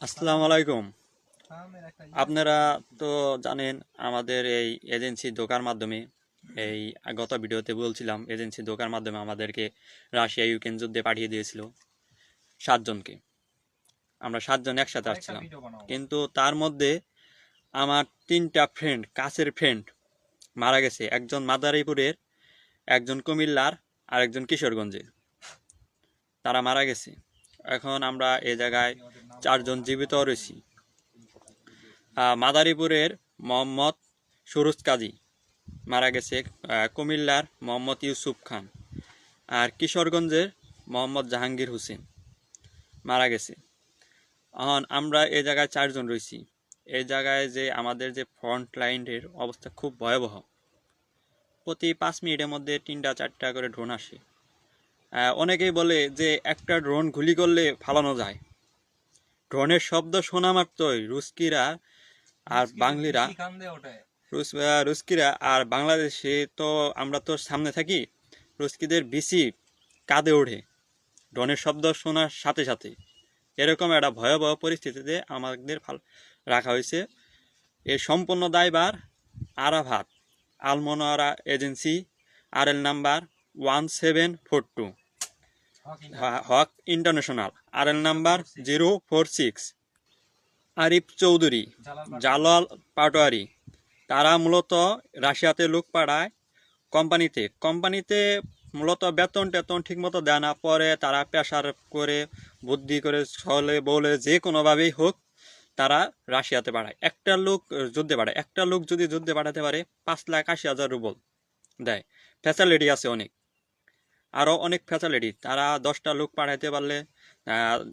আসসালামু আলাইকুম। আপনারা তো জানেন আমাদের এই এজেন্সি ধোকার মাধ্যমে এই গত ভিডিওতে বলছিলাম এজেন্সি ধোকার মাধ্যমে আমাদেরকে রাশিয়া ইউক্রেন যুদ্ধে পাঠিয়ে দিয়েছিল 7 জনকে। আমরা 7 জন একসাথে আসছিলাম, কিন্তু তার মধ্যে আমার 3টা ফ্রেন্ড, কাছের ফ্রেন্ড মারা গেছে। একজন মাদারীপুরের, একজন কুমিল্লার, আর একজন কিশোরগঞ্জের। তারা মারা গেছে। এখন আমরা এই জায়গায় 4 জন জীবিত রয়েছি। মাদারীপুরের মোহাম্মদ সুরুজ কাজী মারা গেছে, কুমিল্লার মোহাম্মদ ইউসুফ খান, আর কিশোরগঞ্জের মোহাম্মদ জাহাঙ্গীর হোসেন মারা গেছে। এখন আমরা এই জায়গায় 4 জন রয়েছি। এই জায়গায় যে আমাদের যে ফ্রন্ট লাইনের অবস্থা খুব ভয়াবহ। প্রতি 5 মিনিটের মধ্যে 3টা 4টা করে ড্রোন আসে। অনেকেই বলে যে একটা ড্রোন গুলি করলে ফালানো যায়। ড্রোনের শব্দ শোনা মাত্রই রুস্কিরা আর বাঙালিরা রুস্কিরা আর বাংলাদেশে তো আমরা তো সামনে থাকি, রুস্কিদের বেশি কাঁদে ওঠে ড্রোনের শব্দ শোনার সাথে সাথে। এরকম একটা ভয়াবহ পরিস্থিতিতে আমাদের রাখা হয়েছে। এর সম্পূর্ণ দায়ভার Arafat Almanoara agency, RL number 1742, Haque international, RL number 046, Arif Chowdhury, Jalal Patwari. তারা মূলত রাশিয়াতে লোক পাঠায় কোম্পানিতে মূলত বেতন টেতন ঠিক মতো দেয় না। পরে তারা প্রেশার করে, বুদ্ধি করে, ছলে বলে যে কোনোভাবেই হোক তারা রাশিয়াতে পাঠায়। একটা লোক যদি যুদ্ধে পাঠাতে পারে 5,80,000 রুবল দেয়। ফ্যাসিলিটি আছে অনেক, আরও অনেক ফ্যাসিলিটি। তারা 10টা লোক পাঠাইতে পারলে,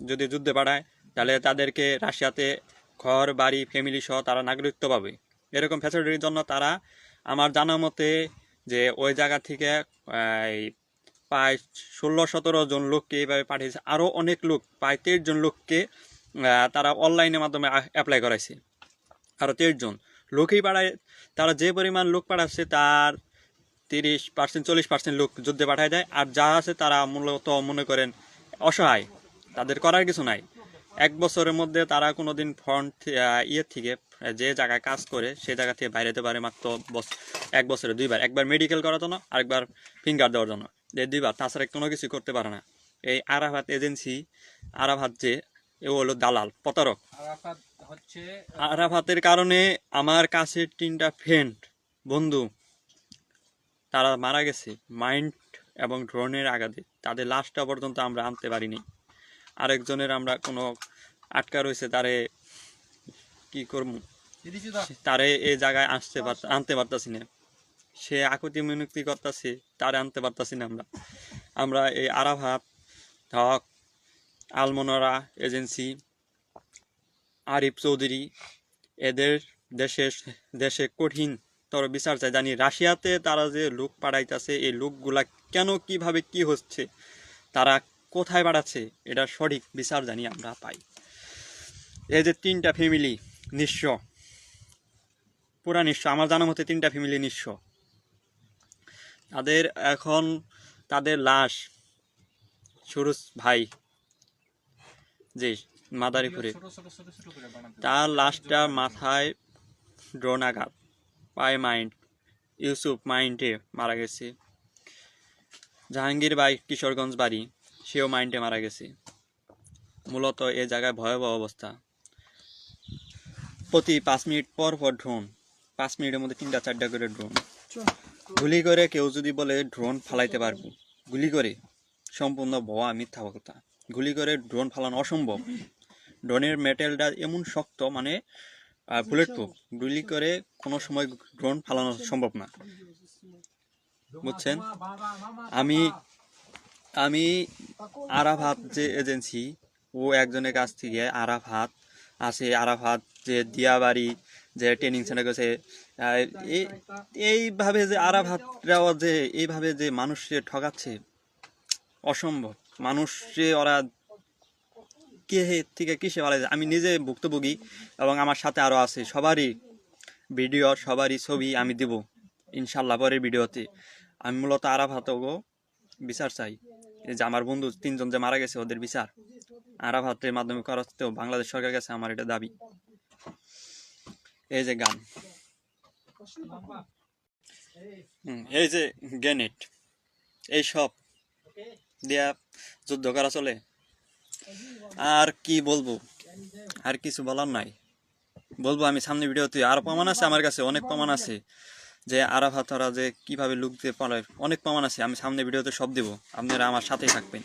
যদি যুদ্ধে পাঠায়, তাহলে তাদেরকে রাশিয়াতে ঘর বাড়ি ফ্যামিলি সহ তারা নাগরিকত্ব পাবে। এরকম ফ্যাসিলিটির জন্য তারা, আমার জানা মতে, যে ওই জায়গা থেকে প্রায় 16-17 জন লোককে এইভাবে পাঠিয়েছে। আরও অনেক লোক, প্রায় 23 জন লোককে তারা অনলাইনের মাধ্যমে অ্যাপ্লাই করাইছে। আরও 23 জন লোকই পাঠায়। তারা যে পরিমাণ লোক পাঠাচ্ছে তার 30% 40% লোক যুদ্ধে পাঠায় দেয়। আর যা আছে তারা মূলত মনে করেন অসহায়, তাদের করার কিছু নাই। 1 বছরের মধ্যে তারা কোনোদিন ফ্রন্ট থেকে যে জায়গায় কাজ করে সে জায়গা থেকে বাইরে যেতে পারে মাত্র 1 বছরে 2বার। একবার মেডিকেল করার জন্য, আরেকবার ফিঙ্গার দেওয়ার জন্য, যে 2বার। তাছাড়া কোনো কিছু করতে পারে না। এই আরাফাত এজেন্সি, আরাফাত যে এ হলো দালাল, প্রতারক। আরাফাতের কারণে আমার কাছে 3টা ফ্রেন্ড, বন্ধু, তারা মারা গেছে মাইন্ড এবং ড্রোনের আঘাতে। তাদের লাশটা পর্যন্ত আমরা আনতে পারিনি। আরেকজনের আমরা কোনো আটকা রয়েছে, তারে কি করবো, তারে এই জায়গায় আনতে পারতাছি না। সে আকুতি মিনতি করতেছে, তারে আনতে পারতাছি না আমরা এই আরাফাত, হক, আলমনোয়ারা এজেন্সি, আরিফ চৌধুরী, এদের দেশে কঠিনতর বিচার চাই। জানি রাশিয়াতে তারা যে লোক পাঠাইতেছে, এই লোকগুলা কেন, কিভাবে, কি হচ্ছে, তারা কোথায় পাঠাচ্ছে, এটা সঠিক বিচার জানি আমরা পাই। এই যে 3টা ফ্যামিলি নিঃস্ব, পুরা নিঃস্ব, আমার জানা মতে 3টা ফ্যামিলি নিঃস্ব। তাদের এখন তাদের লাশ, সুরুজ ভাই যে মাদারীপুরে, তার লাশটা মাথায় ড্রোন আঘাত, পায়ে মাইন্ড, ইউসুফ মাইন্ডে মারা গেছে। জাহাঙ্গীর ভাই কিশোরগঞ্জ বাড়ি, সেও মাইন্ডে মারা গেছে। মূলত এ জায়গায় ভয়াবহ অবস্থা। প্রতি 5 মিনিট পর পর ড্রোন, 5 মিনিটের মধ্যে 3টা 4টা করে ড্রোন। গুলি করে কেউ যদি বলে ড্রোন ফালাইতে পারবো, গুলি করে, সম্পূর্ণ ভুয়া, মিথ্যা কথা। গুলি করে ড্রোন ফালানো অসম্ভব। ড্রোনের মেটেরিয়ালটা এমন শক্ত, মানে বুলেট প্রুফ। গুলি করে কোনো সময় ড্রোন ফালানো সম্ভব না, বুঝছেন। আমি আমি আরাফাত যে এজেন্সি, ও একজনের কাছ থেকে আরাফাত আছে, আরাফাত যে দিয়াবাড়ি যে ট্রেনিং সেন্টার করেছে, এইভাবে যে আরাফাতরাও যে এইভাবে যে মানুষকে ঠকাচ্ছে, অসম্ভব। মানুষে ওরা কে থেকে কিসে ভালো। আমি নিজে ভুক্তভোগী এবং আমার সাথে আরও আছে। সবারই ভিডিও, সবারই ছবি আমি দেব ইনশাল্লাহ পরের ভিডিওতে। আমি মূলত আরাফাতও বিচার চাই, এই যে আমার বন্ধু 3 জন যে মারা গেছে ওদের বিচার। আরাফাতের মাধ্যমে করা সত্ত্বেও বাংলাদেশ সরকারের কাছে আমার এটা দাবি। এই যে গান, এই যে গ্রেনেড, এই সব দিয়া যুদ্ধ করা চলে। আর কি বলবো, আর কিছু বলার নাই। বলবো আমি সামনে ভিডিওতে, আরো প্রমাণ আছে আমার কাছে, অনেক প্রমাণ আছে যে আরাফাতরা যে কিভাবে লুক দিয়ে পালায়, অনেক প্রমাণ আছে। আমি সামনে ভিডিওতে সব দিব, আপনারা আমার সাথেই থাকবেন।